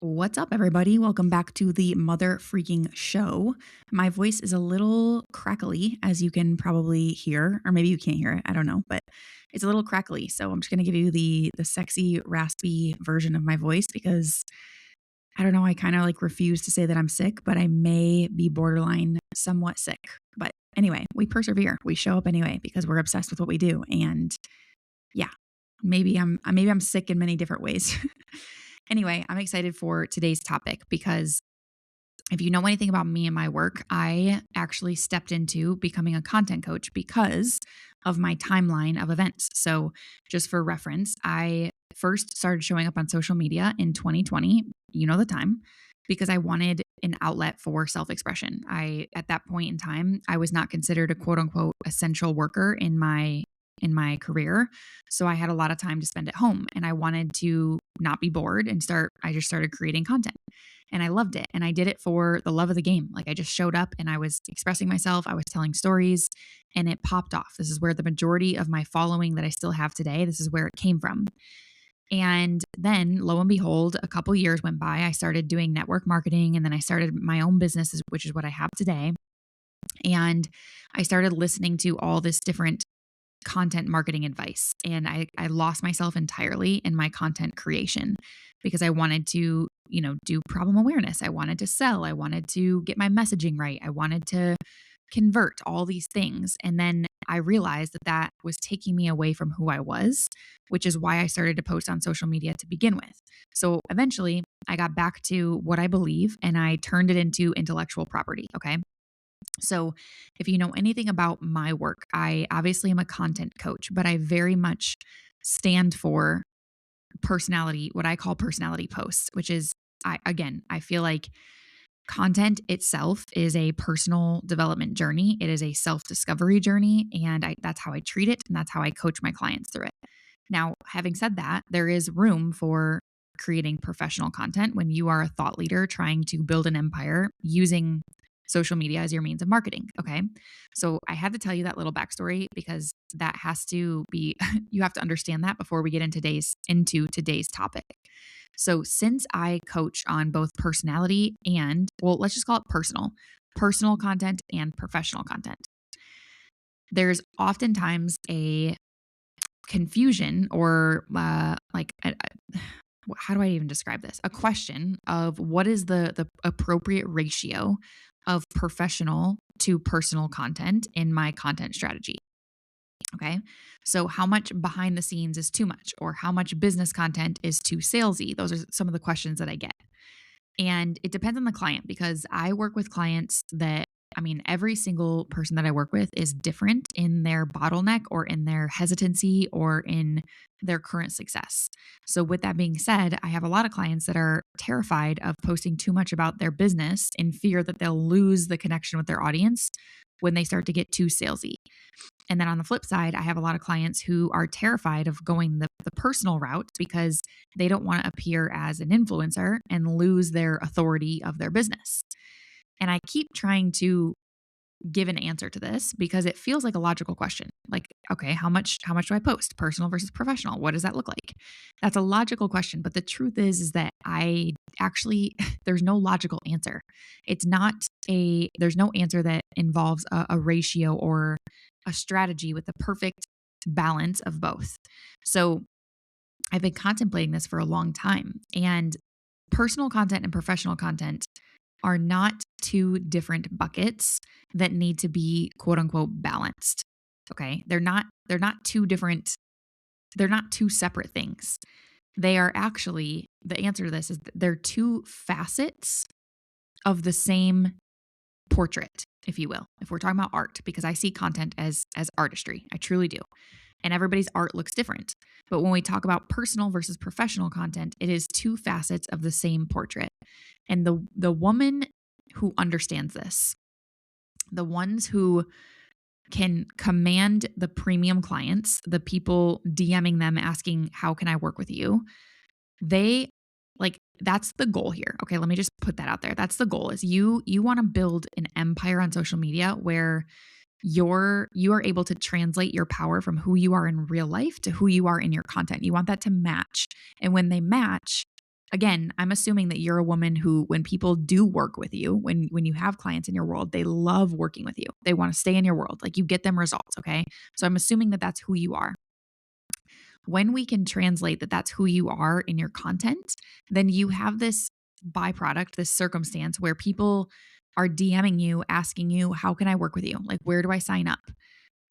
What's up, everybody? Welcome back to the Mother Freaking Show. My voice is a little crackly, as you can probably hear, or maybe you can't hear it. I don't know, but it's a little crackly. So I'm just going to give you the sexy, raspy version of my voice because I don't know. I kind of like refuse to say that I'm sick, but I may be borderline somewhat sick. But anyway, we persevere. We show up anyway because we're obsessed with what we do. And yeah, maybe I'm sick in many different ways. Anyway, I'm excited for today's topic because if you know anything about me and my work, I actually stepped into becoming a content coach because of my timeline of events. So, just for reference, I first started showing up on social media in 2020, you know the time, because I wanted an outlet for self-expression. At that point in time, I was not considered a quote unquote essential worker in my career. So I had a lot of time to spend at home and I wanted to not be bored and I just started creating content and I loved it. And I did it for the love of the game. Like I just showed up and I was expressing myself. I was telling stories and it popped off. This is where the majority of my following that I still have today, this is where it came from. And then lo and behold, a couple years went by. I started doing network marketing and then I started my own business, which is what I have today. And I started listening to all this different content marketing advice. And I lost myself entirely in my content creation because I wanted to, do problem awareness. I wanted to sell. I wanted to get my messaging right. I wanted to convert all these things. And then I realized that was taking me away from who I was, which is why I started to post on social media to begin with. So eventually I got back to what I believe and I turned it into intellectual property. Okay. So, if you know anything about my work, I obviously am a content coach, but I very much stand for personality, what I call personality posts, which is, I feel like content itself is a personal development journey. It is a self discovery journey. And that's how I treat it. And that's how I coach my clients through it. Now, having said that, there is room for creating professional content when you are a thought leader trying to build an empire using social media as your means of marketing. Okay. So I had to tell you that little backstory because that has to be, you have to understand that before we get into today's topic. So since I coach on both personality and, well, let's just call it personal content and professional content, there's oftentimes a confusion or how do I even describe this? A question of what is the appropriate ratio of professional to personal content in my content strategy. Okay. So how much behind the scenes is too much or how much business content is too salesy? Those are some of the questions that I get. And it depends on the client because I work with clients every single person that I work with is different in their bottleneck or in their hesitancy or in their current success. So, with that being said, I have a lot of clients that are terrified of posting too much about their business in fear that they'll lose the connection with their audience when they start to get too salesy. And then on the flip side, I have a lot of clients who are terrified of going the personal route because they don't want to appear as an influencer and lose their authority of their business. And I keep trying to give an answer to this because it feels like a logical question. Like, okay, how much do I post? Personal versus professional. What does that look like? That's a logical question, but the truth is that I actually there's no logical answer. There's no answer that involves a ratio or a strategy with the perfect balance of both. So, I've been contemplating this for a long time, and personal content and professional content are not two different buckets that need to be quote unquote balanced. Okay? They're not two separate things. They are actually, the answer to this is they're two facets of the same portrait, if you will. If we're talking about art, because I see content as artistry. I truly do. And everybody's art looks different. But when we talk about personal versus professional content, it is two facets of the same portrait. And the woman who understands this, the ones who can command the premium clients, the people DMing them asking, how can I work with you? They that's the goal here. Okay, let me just put that out there. That's the goal is you want to build an empire on social media where you are able to translate your power from who you are in real life to who you are in your content. You want that to match. And when they match, Again, I'm assuming that you're a woman who, when people do work with you, when you have clients in your world, they love working with you. They want to stay in your world. Like you get them results, okay? So I'm assuming that that's who you are. When we can translate that that's who you are in your content, then you have this byproduct, this circumstance where people are DMing you, asking you, how can I work with you? Like, where do I sign up?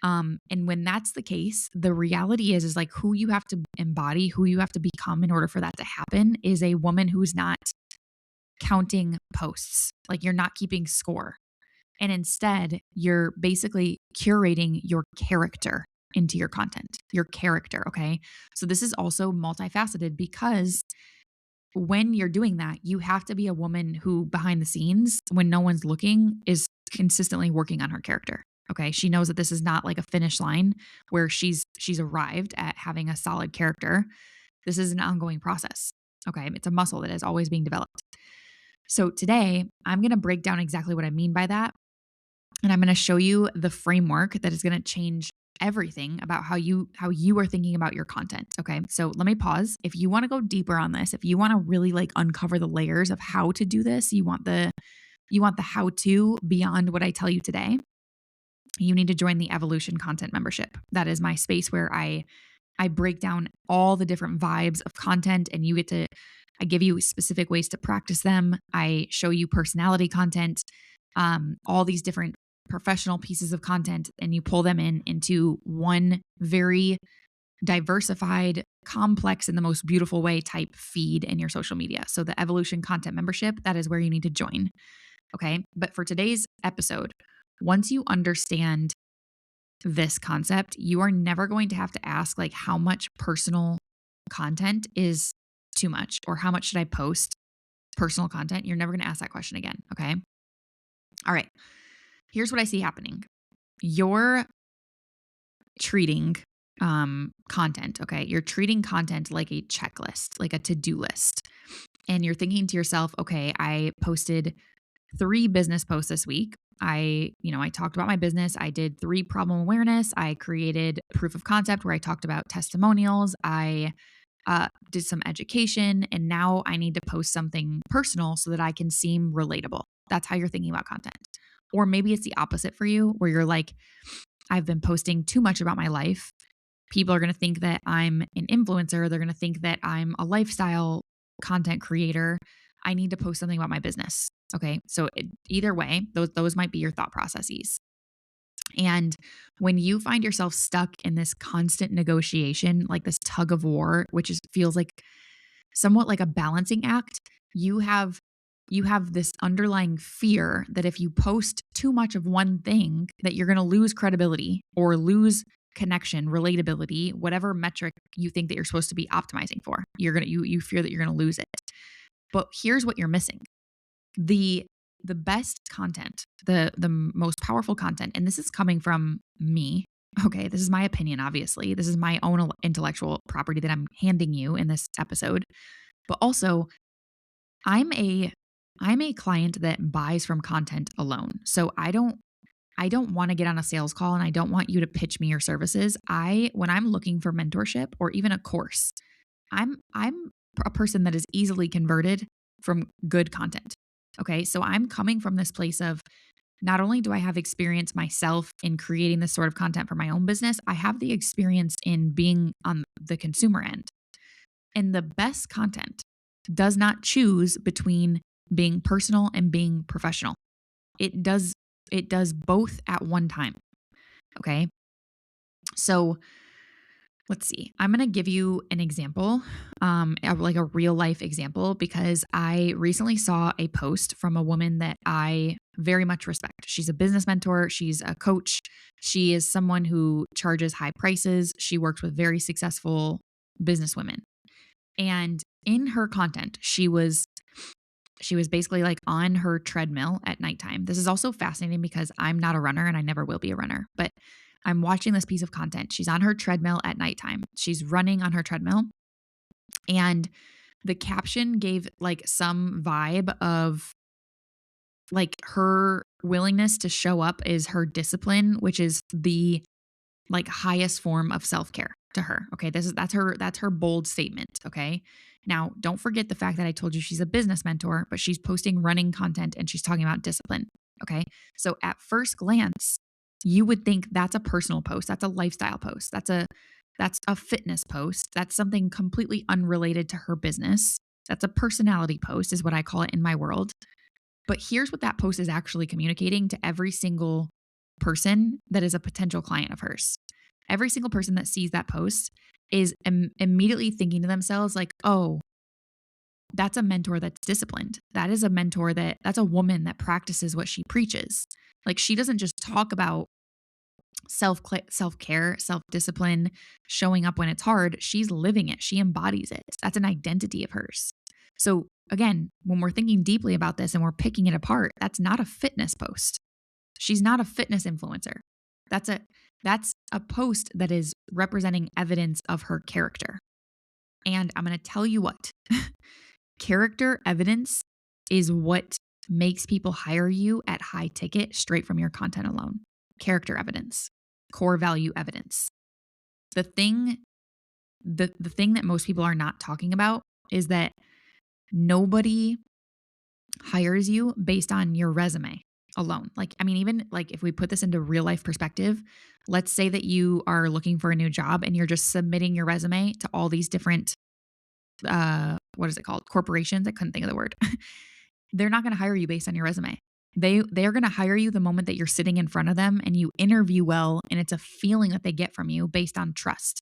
And when that's the case, the reality is like who you have to embody, who you have to become in order for that to happen is a woman who's not counting posts. Like you're not keeping score. And instead, you're basically curating your character into your content, your character. Okay. So this is also multifaceted because when you're doing that, you have to be a woman who behind the scenes, when no one's looking, is consistently working on her character. Okay. She knows that this is not like a finish line where she's arrived at having a solid character. This is an ongoing process. Okay. It's a muscle that is always being developed. So today, I'm going to break down exactly what I mean by that. And I'm going to show you the framework that is going to change everything about how you are thinking about your content. Okay. So let me pause. If you want to go deeper on this, if you want to really like uncover the layers of how to do this, you want the how to beyond what I tell you today, you need to join the Evolution Content Membership. That is my space where I break down all the different vibes of content and I give you specific ways to practice them. I show you personality content, all these different professional pieces of content, and you pull them into one very diversified, complex, in the most beautiful way type feed in your social media. So the Evolution Content Membership, that is where you need to join. Okay. But for today's episode, once you understand this concept, you are never going to have to ask like how much personal content is too much or how much should I post personal content. You're never going to ask that question again. Okay. All right. Here's what I see happening. You're treating content. Okay. You're treating content like a checklist, like a to-do list. And you're thinking to yourself, okay, I posted 3 business posts this week. I talked about my business. I did 3 problem awareness. I created proof of concept where I talked about testimonials. I did some education, and now I need to post something personal so that I can seem relatable. That's how you're thinking about content. Or maybe it's the opposite for you, where you're like, I've been posting too much about my life. People are going to think that I'm an influencer. They're going to think that I'm a lifestyle content creator. I need to post something about my business. Okay. So either way, those might be your thought processes. And when you find yourself stuck in this constant negotiation, like this tug of war, which feels like somewhat like a balancing act, you have this underlying fear that if you post too much of one thing, that you're going to lose credibility or lose connection, relatability, whatever metric you think that you're supposed to be optimizing for. You fear that you're going to lose it. But here's what you're missing. The best content, the most powerful content, and this is coming from me. Okay, this is my opinion, obviously. This is my own intellectual property that I'm handing you in this episode. But also, I'm a client that buys from content alone. So I don't want to get on a sales call and I don't want you to pitch me your services. When I'm looking for mentorship or even a course, I'm a person that is easily converted from good content. Okay. So I'm coming from this place of not only do I have experience myself in creating this sort of content for my own business, I have the experience in being on the consumer end. And the best content does not choose between being personal and being professional. It does both at one time. Okay. So let's see. I'm going to give you an example, like a real life example, because I recently saw a post from a woman that I very much respect. She's a business mentor. She's a coach. She is someone who charges high prices. She works with very successful businesswomen. And in her content, she was basically like on her treadmill at nighttime. This is also fascinating because I'm not a runner and I never will be a runner, but I'm watching this piece of content. She's on her treadmill at nighttime. She's running on her treadmill. And the caption gave like some vibe of like her willingness to show up is her discipline, which is the like highest form of self-care to her. Okay. That's her bold statement. Okay. Now, don't forget the fact that I told you she's a business mentor, but she's posting running content and she's talking about discipline. Okay. So at first glance, you would think that's a personal post. That's a lifestyle post. That's a fitness post. That's something completely unrelated to her business. That's a personality post is what I call it in my world. But here's what that post is actually communicating to every single person that is a potential client of hers. Every single person that sees that post is immediately thinking to themselves like, "Oh, that's a mentor that's disciplined. That is a mentor that's a woman that practices what she preaches." Like she doesn't just talk about self-care, self-discipline, showing up when it's hard. She's living it. She embodies it. That's an identity of hers. So again, when we're thinking deeply about this and we're picking it apart, that's not a fitness post. She's not a fitness influencer. That's a post that is representing evidence of her character. And I'm going to tell you what. Character evidence is what makes people hire you at high ticket straight from your content alone. Character evidence, core value evidence. The thing that most people are not talking about is that nobody hires you based on your resume alone. Like, I mean, even like if we put this into real life perspective, let's say that you are looking for a new job and you're just submitting your resume to all these different, what is it called? Corporations. I couldn't think of the word. They're not going to hire you based on your resume. They're going to hire you the moment that you're sitting in front of them and you interview well, and it's a feeling that they get from you based on trust,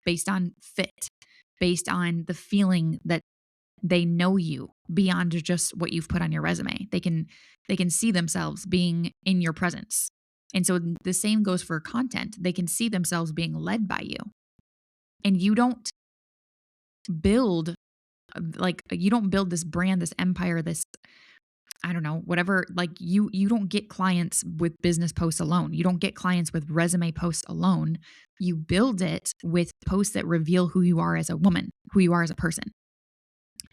based on fit, based on the feeling that they know you beyond just what you've put on your resume. They can see themselves being in your presence. And so the same goes for content. They can see themselves being led by you. And you don't build this brand, this empire, this, I don't know, whatever, like you don't get clients with business posts alone. You don't get clients with resume posts alone. You build it with posts that reveal who you are as a woman, who you are as a person.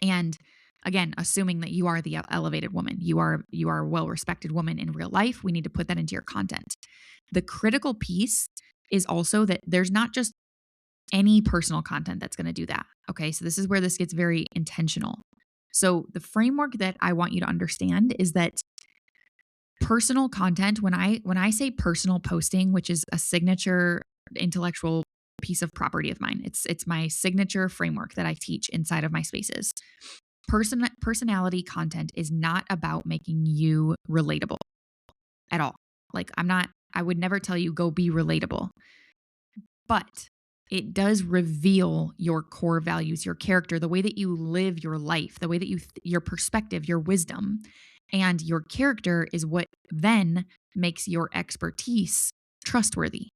And again, assuming that you are the elevated woman, you are a well-respected woman in real life, we need to put that into your content. The critical piece is also that there's not just any personal content that's going to do that. Okay. So this is where this gets very intentional. So the framework that I want you to understand is that personal content, when I say personal posting, which is a signature intellectual piece of property of mine, it's my signature framework that I teach inside of my spaces. Personality content is not about making you relatable at all. Like I would never tell you go be relatable, but it does reveal your core values, your character, the way that you live your life, the way that your perspective, your wisdom, and your character is what then makes your expertise trustworthy.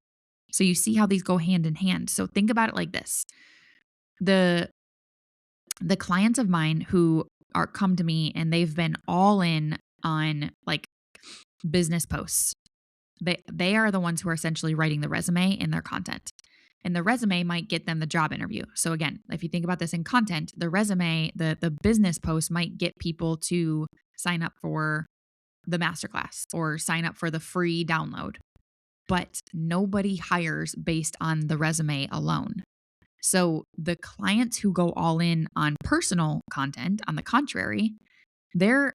So you see how these go hand in hand. So think about it like this. The clients of mine who come to me and they've been all in on like business posts. They are the ones who are essentially writing the resume in their content. And the resume might get them the job interview. So again, if you think about this in content, the resume, the business post might get people to sign up for the masterclass or sign up for the free download. But nobody hires based on the resume alone. So the clients who go all in on personal content, on the contrary, they're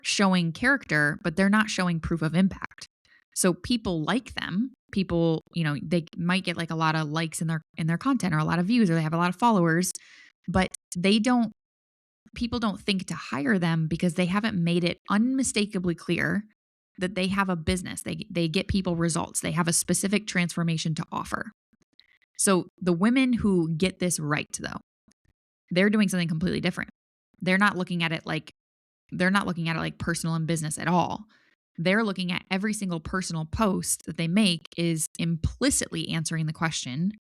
showing character, but they're not showing proof of impact. So people like them. People, they might get like a lot of likes in their content or a lot of views or they have a lot of followers, but people don't think to hire them because they haven't made it unmistakably clear that they have a business. They get people results. They have a specific transformation to offer. So the women who get this right, though, they're doing something completely different. They're not looking at it like personal and business at all. They're looking at every single personal post that they make is implicitly answering the question,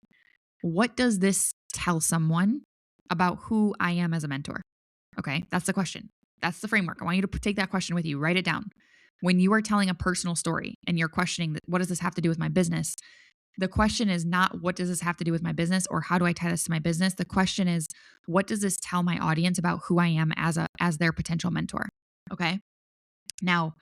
what does this tell someone about who I am as a mentor? Okay, that's the question. That's the framework. I want you to take that question with you. Write it down. When you are telling a personal story and you're questioning that, what does this have to do with my business? The question is not what does this have to do with my business or how do I tie this to my business? The question is, what does this tell my audience about who I am as their potential mentor? Okay. Now,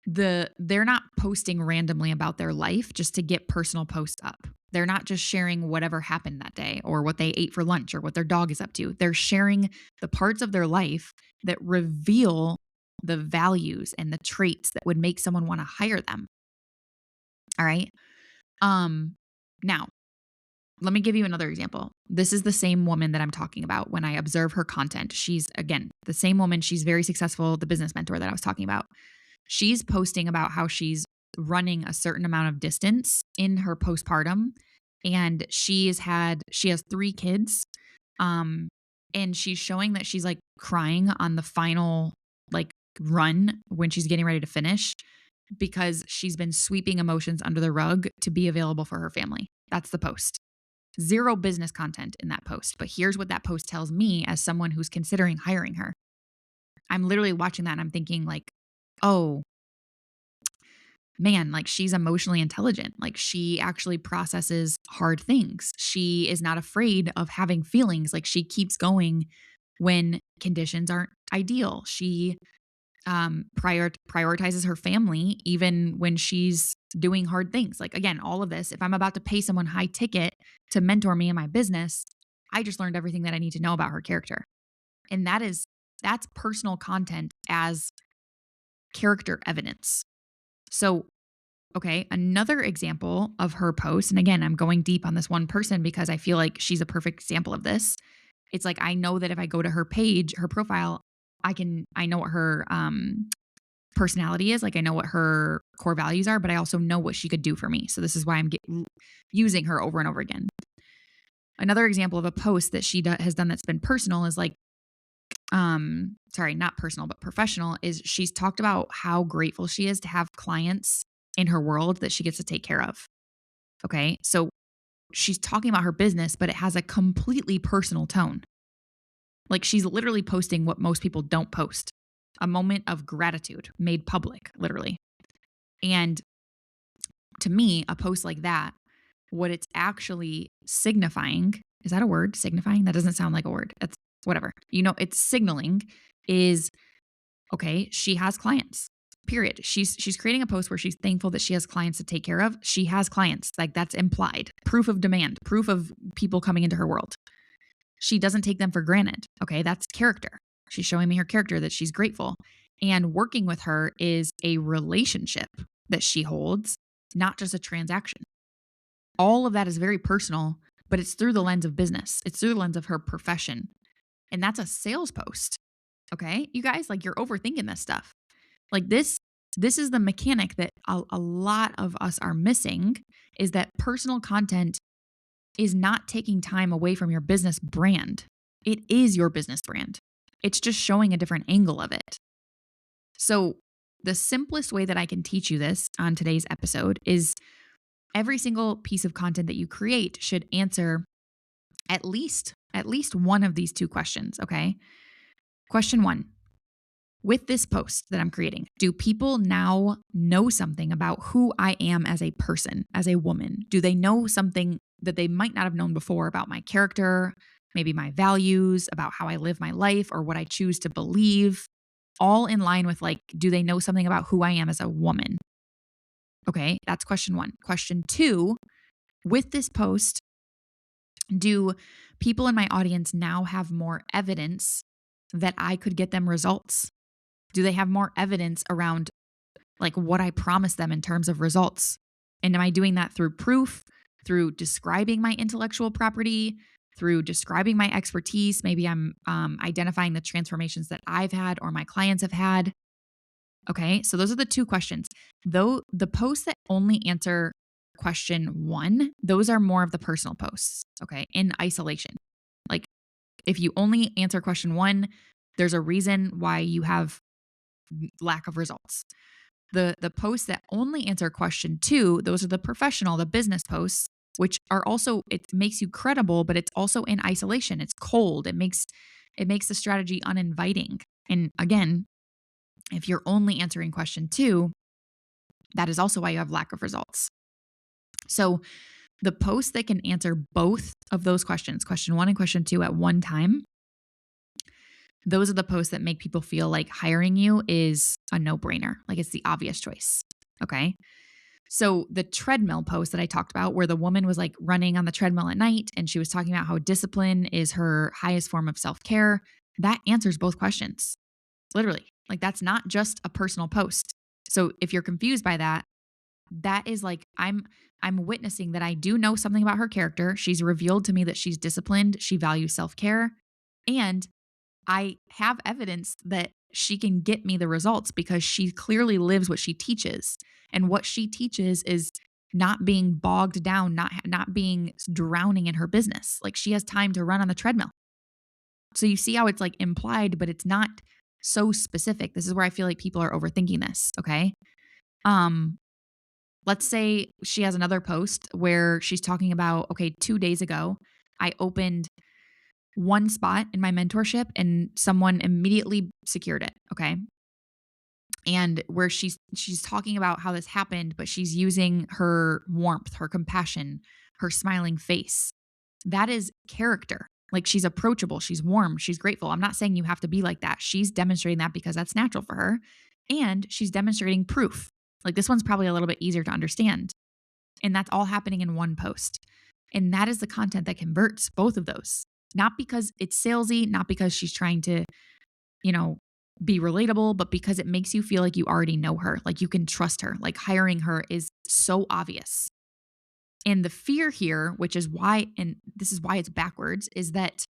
they're not posting randomly about their life just to get personal posts up. They're not just sharing whatever happened that day or what they ate for lunch or what their dog is up to. They're sharing the parts of their life that reveal the values and the traits that would make someone want to hire them. All right. Now, let me give you another example. This is the same woman that I'm talking about when I observe her content. She's, again, the same woman. She's very successful, the business mentor that I was talking about. She's posting about how she's running a certain amount of distance in her postpartum. And she has 3 kids. And she's showing that she's like crying on the final like run when she's getting ready to finish because she's been sweeping emotions under the rug to be available for her family. That's the post. 0 business content in that post. But here's what that post tells me as someone who's considering hiring her. I'm literally watching that and I'm thinking like, oh, man, like she's emotionally intelligent. Like she actually processes hard things. She is not afraid of having feelings. Like she keeps going when conditions aren't ideal. She prioritizes her family even when she's doing hard things. Like again, all of this, if I'm about to pay someone high ticket to mentor me in my business, I just learned everything that I need to know about her character. And that's personal content as character evidence. So, okay, another example of her post, and again, I'm going deep on this one person because I feel like she's a perfect example of this. It's like I know that if I go to her page, her profile, I know what her personality is. Like I know what her core values are, but I also know what she could do for me. So this is why I'm using her over and over again. Another example of a post that she has done that's been personal is like, sorry, not personal, but professional, is she's talked about how grateful she is to have clients in her world that she gets to take care of. Okay. So she's talking about her business, but it has a completely personal tone. Like she's literally posting what most people don't post, a moment of gratitude made public, literally. And to me, a post like that, what it's actually signifying, is that a word? Signifying? That doesn't sound like a word. That's whatever. It's signaling is, okay, she has clients. Period. She's creating a post where she's thankful that she has clients to take care of. She has clients. Like that's implied. Proof of demand, proof of people coming into her world. She doesn't take them for granted. Okay, that's character. She's showing me her character, that she's grateful. And working with her is a relationship that she holds, not just a transaction. All of that is very personal, but it's through the lens of business. It's through the lens of her profession. And that's a sales post. Okay, you guys, like you're overthinking this stuff. Like this is the mechanic that a lot of us are missing, is that personal content is not taking time away from your business brand. It is your business brand. It's just showing a different angle of it. So the simplest way that I can teach you this on today's episode is every single piece of content that you create should answer at least one of these 2 questions, okay? Question 1. With this post that I'm creating, do people now know something about who I am as a person, as a woman? Do they know something that they might not have known before about my character, maybe my values, about how I live my life or what I choose to believe? All in line with like, do they know something about who I am as a woman? Okay, that's question 1. Question 2, with this post, do people in my audience now have more evidence that I could get them results? Do they have more evidence around like what I promised them in terms of results? And am I doing that through proof, through describing my intellectual property, through describing my expertise? Maybe I'm identifying the transformations that I've had or my clients have had. Okay, so those are the 2 questions. Though the posts that only answer question 1, those are more of the personal posts, okay, in isolation. Like if you only answer question 1, there's a reason why you have lack of results. The posts that only answer question 2, those are the professional, the business posts, which are also, it makes you credible, but it's also in isolation. It's cold. It makes the strategy uninviting. And again, if you're only answering question 2, that is also why you have lack of results. So the posts that can answer both of those questions, question 1 and question 2 at one time, those are the posts that make people feel like hiring you is a no-brainer. Like it's the obvious choice. Okay. So the treadmill post that I talked about, where the woman was like running on the treadmill at night and she was talking about how discipline is her highest form of self-care, that answers both questions. Literally. Like that's not just a personal post. So if you're confused by that, that is like I'm witnessing that I do know something about her character. She's revealed to me that she's disciplined, she values self-care, and I have evidence that she can get me the results because she clearly lives what she teaches. And what she teaches is not being bogged down, not being drowning in her business. Like she has time to run on the treadmill. So you see how it's like implied, but it's not so specific. This is where I feel like people are overthinking this, okay? Um let's say she has another post where she's talking about, okay, 2 days ago, I opened one spot in my mentorship and someone immediately secured it, okay? And where she's talking about how this happened, but she's using her warmth, her compassion, her smiling face. That is character. Like she's approachable, she's warm, she's grateful. I'm not saying you have to be like that. She's demonstrating that because that's natural for her. And she's demonstrating proof. Like this one's probably a little bit easier to understand. And that's all happening in one post. And that is the content that converts both of those. Not because it's salesy, not because she's trying to, you know, be relatable, but because it makes you feel like you already know her, like you can trust her. Like hiring her is so obvious. And the fear here, which is why, and this is why it's backwards, is that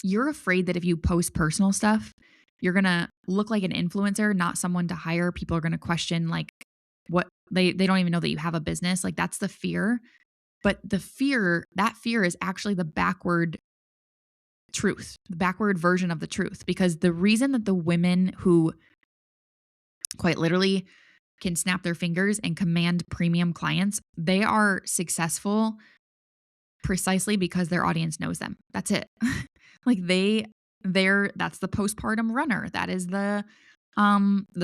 you're afraid that if you post personal stuff, you're going to look like an influencer, not someone to hire. People are going to question like what they don't even know that you have a business. Like that's the fear. But that fear is actually the backward truth, the backward version of the truth. Because the reason that the women who quite literally can snap their fingers and command premium clients, they are successful precisely because their audience knows them. That's it. Like that's the postpartum runner. That is the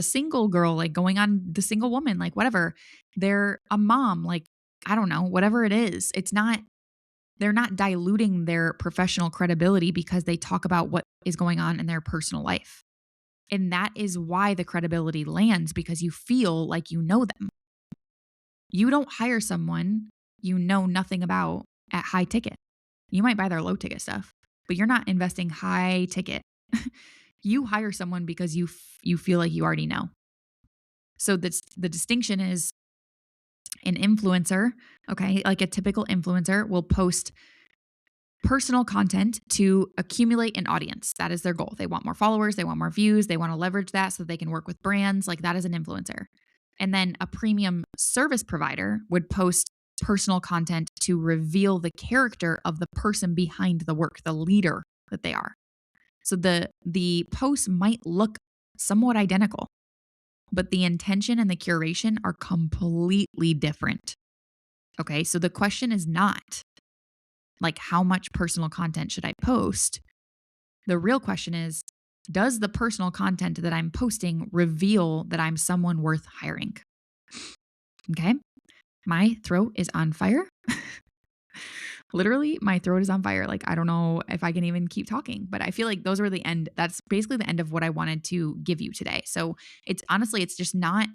single girl, like going on the single woman, like whatever. They're a mom, like I don't know, whatever it is. They're not diluting their professional credibility because they talk about what is going on in their personal life. And that is why the credibility lands, because you feel like you know them. You don't hire someone you know nothing about at high ticket. You might buy their low ticket stuff, but you're not investing high ticket. You hire someone because you feel like you already know. So the distinction is an influencer, okay, like a typical influencer will post personal content to accumulate an audience. That is their goal. They want more followers, they want more views, they want to leverage that so that they can work with brands. Like that is an influencer. And then a premium service provider would post personal content to reveal the character of the person behind the work, the leader that they are. So the posts might look somewhat identical, but the intention and the curation are completely different. Okay, so the question is not like how much personal content should I post? The real question is, does the personal content that I'm posting reveal that I'm someone worth hiring? Okay, my throat is on fire. Literally, my throat is on fire. Like, I don't know if I can even keep talking, but I feel like those were the end. That's basically the end of what I wanted to give you today. So it's honestly, it's not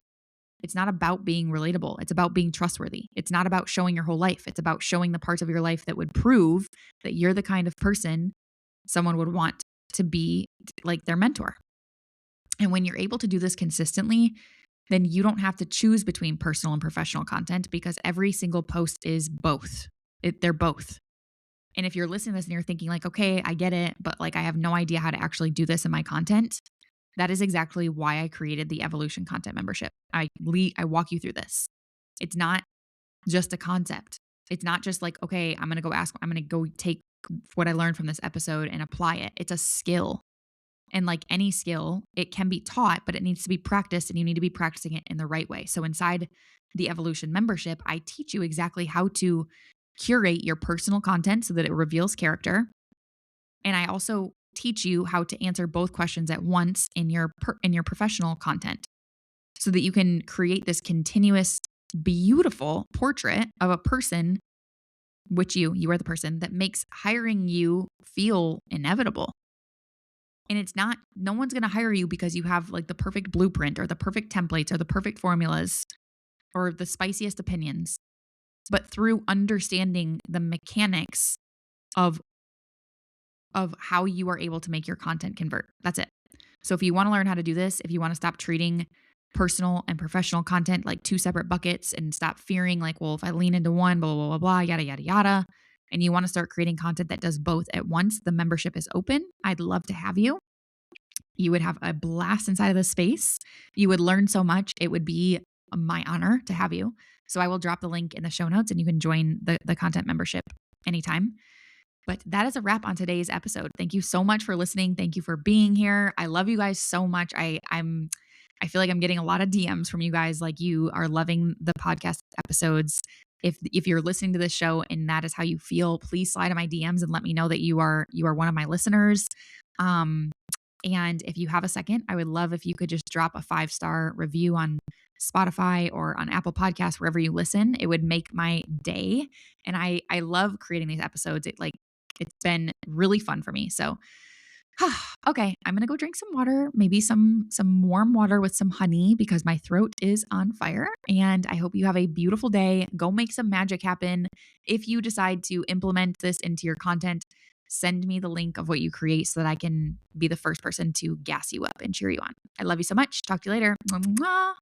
about being relatable. It's about being trustworthy. It's not about showing your whole life. It's about showing the parts of your life that would prove that you're the kind of person someone would want to be like their mentor. And when you're able to do this consistently, then you don't have to choose between personal and professional content because every single post is both. They're both. And if you're listening to this and you're thinking like, okay, I get it, but like I have no idea how to actually do this in my content, that is exactly why I created the Evolution Content Membership. I walk you through this. It's not just a concept. It's not just like, okay, I'm going to go take what I learned from this episode and apply it. It's a skill. And like any skill, it can be taught, but it needs to be practiced and you need to be practicing it in the right way. So inside the Evolution Membership, I teach you exactly how to curate your personal content so that it reveals character. And I also teach you how to answer both questions at once in your professional content so that you can create this continuous, beautiful portrait of a person, which you are the person that makes hiring you feel inevitable. And it's not, no one's going to hire you because you have like the perfect blueprint or the perfect templates or the perfect formulas. or the spiciest opinions, but through understanding the mechanics of how you are able to make your content convert. That's it. So if you want to learn how to do this, if you want to stop treating personal and professional content like two separate buckets and stop fearing like, well, if I lean into one, blah, blah, blah, blah, yada, yada, yada, and you want to start creating content that does both at once, the membership is open. I'd love to have you. You would have a blast inside of this space. You would learn so much. It would be my honor to have you. So I will drop the link in the show notes and you can join the content membership anytime. But that is a wrap on today's episode. Thank you so much for listening. Thank you for being here. I love you guys so much. I feel like I'm getting a lot of DMs from you guys, like you are loving the podcast episodes. If you're listening to this show and that is how you feel, please slide in my DMs and let me know that you are one of my listeners. And if you have a second, I would love if you could just drop a 5-star review on Spotify or on Apple Podcasts, wherever you listen. It would make my day. And I love creating these episodes. It's been really fun for me. So, okay, I'm going to go drink some water, maybe some warm water with some honey because my throat is on fire. And I hope you have a beautiful day. Go make some magic happen. If you decide to implement this into your content, send me the link of what you create so that I can be the first person to gas you up and cheer you on. I love you so much. Talk to you later. Mwah, mwah.